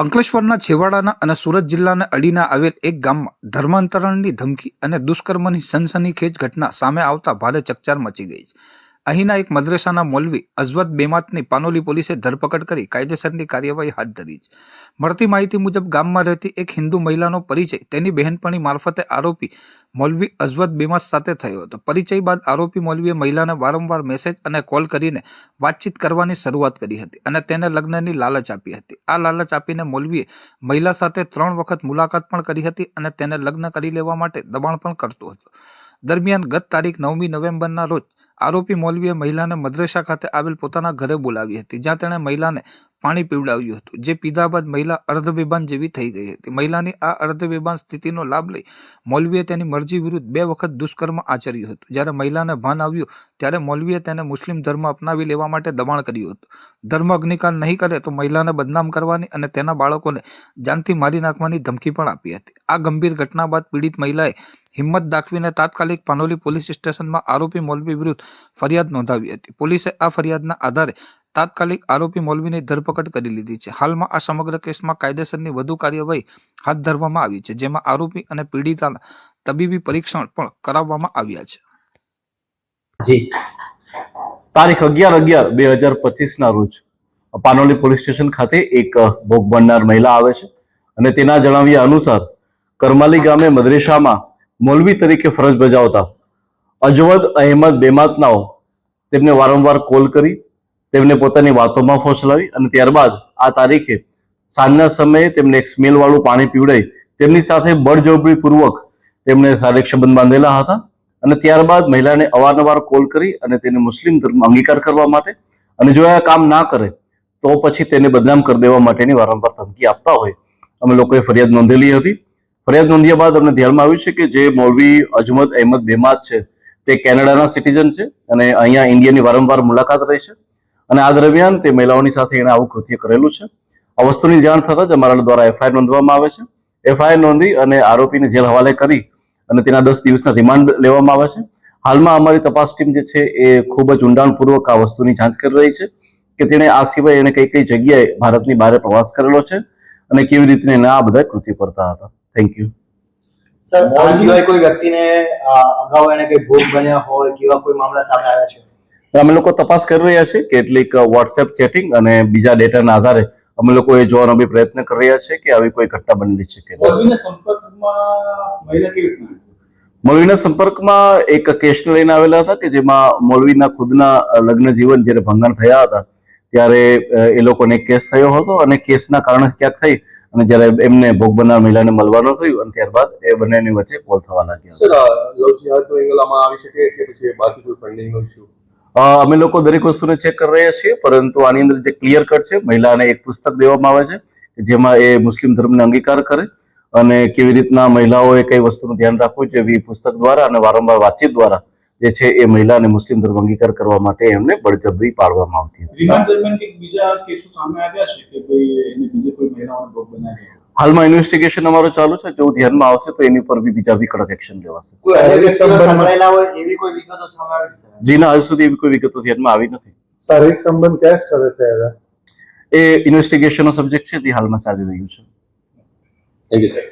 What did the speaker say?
અંકલેશ્વરના છેવાડાના અને સુરત જિલ્લાને અડીને આવેલ એક ગામમાં ધર્માંતરણની ધમકી અને દુષ્કર્મની સનસનીખેજ ઘટના સામે આવતા ભારે ચકચાર મચી ગઈ છે. અહીંના એક મદ્રેસાના મૌલવી અઝવદ બેમાતની પાનોલી પોલીસે ધરપકડ કરી કાયદેસરની કાર્યવાહી હાથ ધરી છે. મળતી માહિતી મુજબ ગામમાં રહેતી એક હિન્દુ મહિલાનો પરિચય તેની બહેનપણી મારફતે આરોપી મૌલવી અઝવદ બેમાત સાથે થયો હતો. પરિચય બાદ આરોપી મૌલવીએ મહિલાને વારંવાર મેસેજ અને કોલ કરીને વાતચીત કરવાની શરૂઆત કરી હતી અને તેને લગ્નની લાલચ આપી હતી. આ લાલચ આપીને મૌલવીએ મહિલા સાથે 3 વખત મુલાકાત પણ કરી હતી અને તેને લગ્ન કરી લેવા માટે દબાણ પણ કરતો હતો. દરમિયાન ગત તારીખ 9મી નવેમ્બરના રોજ આરોપી મૌલવીએ મહિલાને મદ્રેસા ખાતે આવેલ પોતાના ઘરે બોલાવી હતી, જ્યાં તેણે મહિલાને પાણી પીવડાવ્યું હતું, જે પીધા બાદ મહિલા અર્ધબેભાન જેવી થઈ ગઈ હતી. મહિલાની આ અર્ધબેભાન સ્થિતિનો લાભ લઈ મૌલવીએ તેની મરજી વિરુદ્ધ 2 વખત દુષ્કર્મ આચર્યું હતું. જ્યારે મહિલાને ભાન આવ્યું ત્યારે મૌલવીએ તેને મુસ્લિમ ધર્મ અપનાવી લેવા માટે દબાણ કર્યું હતું. ધર્મ અગ્નિકાંડ નહીં કરે તો મહિલાને બદનામ કરવાની અને તેના બાળકોને જાનથી મારી નાખવાની ધમકી પણ આપી હતી. આ ગંભીર ઘટના બાદ પીડિત મહિલાએ હિંમત દાખવીને તાત્કાલિક પાનોલી પોલીસ સ્ટેશનમાં આરોપી મૌલવી વિરુદ્ધ ફરિયાદ નોંધાવી હતી. પોલીસે આ ફરિયાદના આધારે તાત્કાલિક આરોપી મૌલવીની ધરપકડ કરી લીધી છે. હાલમાં આ સમગ્ર કેસમાં કાયદેસરની વધુ કાર્યવાહી હાથ ધરવામાં આવી છે, જેમાં આરોપી અને પીડિતાના તબીબી પરીક્ષણ પણ કરાવવામાં આવ્યા છે. જી તારીખ 11/11/2025 ના રોજ પાનોલી પોલીસ સ્ટેશન ખાતે એક ભોગ બનનાર મહિલા આવે છે અને તેના જણાવ્યા અનુસાર કરમાલી ગામે મદ્રેસામાં મૌલવી તરીકે ફરજ બજાવતા અઝવદ અહેમદ બેમાતનાઓ તેમને વારંવાર કોલ કરી તેમને પોતાની વાતોમાં ફોસલાવી અને ત્યારબાદ આ તારીખે સાંજના સમયે તેમને એક સ્મેલ વાળું પાણી પીવડાવી તેમની સાથે બળજબરીપૂર્વક તેમને શારીરિક સંબંધ બાંધેલા હતા અને ત્યારબાદ મહિલાને અવારનવાર કોલ કરી અને તેને મુસ્લિમ ધર્મ અંગીકાર કરવા માટે અને જો આ કામ ના કરે તો પછી તેને બદનામ કરી દેવા માટેની વારંવાર ધમકી આપતા હોય અમે લોકોએ ફરિયાદ નોંધેલી હતી. ફરિયાદ નોંધ્યા બાદ અમને ધ્યાનમાં આવ્યું છે કે જે મૌલવી અઝવદ અહેમદ બેમાત છે તે કેનેડાના સિટીઝન છે અને અહીંયા ઇન્ડિયાની વારંવાર મુલાકાત રહી છે અને આ દરમિયાન તે મહિલાઓની સાથે એણે આવું કૃત્ય કરેલું છે. આ વસ્તુની જાણ થતાં જ અમારા દ્વારા એફઆઈઆર નોંધવામાં આવે છે. એફઆઈઆર નોંધી અને આરોપીને જેલ હવાલે કરી અને તેના 10 દિવસના રિમાન્ડ લેવામાં આવે છે. હાલમાં અમારી તપાસ ટીમ જે છે એ ખૂબ જ ઊંડાણપૂર્વક આ વસ્તુની જાંચ કરી રહી છે કે તેણે આ સિવાય એને કઈ કઈ જગ્યાએ ભારતની બહાર પ્રવાસ કરેલો છે અને કેવી રીતે એને આ બધા કૃત્ય કરતા હતા. Thank you. સર, આ સિવાય કોઈ વ્યક્તિને અગાઉ એને કઈ ભોગ બન્યા હોય કેવા કોઈ મામલા સામે આવ્યા છે? અમે લોકો તપાસ કરી રહ્યા છીએ. કેટલીક વોટ્સએપ ચેટિંગ અને બીજા ડેટાના આધારે અમે લોકો એ જોવાનો બી પ્રયત્ન કરી રહ્યા છીએ કે આવી કોઈ ઘટના બનેલી છે કે મૌલવીના સંપર્કમાં એક કેસને લઈને આવેલા હતા કે જેમાં મૌલવીના ખુદના લગ્ન જીવન જ્યારે ભંગાણ થયા હતા ત્યારે એ લોકોને કેસ થયો હતો અને કેસના કારણે ક્યાંક થઈ અને જ્યારે એમને ભોગ બનનાર મહિલાને મળવાનું થયું અને ત્યારબાદ એ બંનેની વચ્ચે કોલ થવા લાગ્યા. સર, લવ જિહાદનો એંગલ આમાં આવી શકે કે પછી બાકી કોઈ ફંડિંગનો ઇશ્યુ? અમે લોકો દરેક વસ્તુને ચેક કરી રહ્યા છીએ, પરંતુ આની અંદર જે ક્લિયર કટ છે, મહિલાને એક પુસ્તક દેવામાં આવે છે જેમાં એ મુસ્લિમ ધર્મને અંગીકાર કરે અને કેવી રીતના મહિલાઓએ કઈ વસ્તુનું ધ્યાન રાખવું જોઈએ પુસ્તક દ્વારા અને વારંવાર વાતચીત દ્વારા જે છે એ મહિલાને મુસ્લિમ ધર્મ અંગીકાર કરવા માટે એમને બળજબરી પાડવામાં આવતી હતી. હાલમાં ઇન્વેસ્ટિગેશન અમારો ચાલુ છે. જો ધ્યાનમાં આવશે તો એની પર બી બીજા બી કડક એક્શન લેવાશે. જી ના, હજુ સુધી એવી કોઈ વિગતો ધ્યાનમાં આવી નથી. શારીરિક સંબંધ કયા સ્થળે થયા? એ ઇન્વેસ્ટિગેશનનો સબ્જેક્ટ છે જે હાલમાં ચાલી રહ્યું છે. Thank you sir.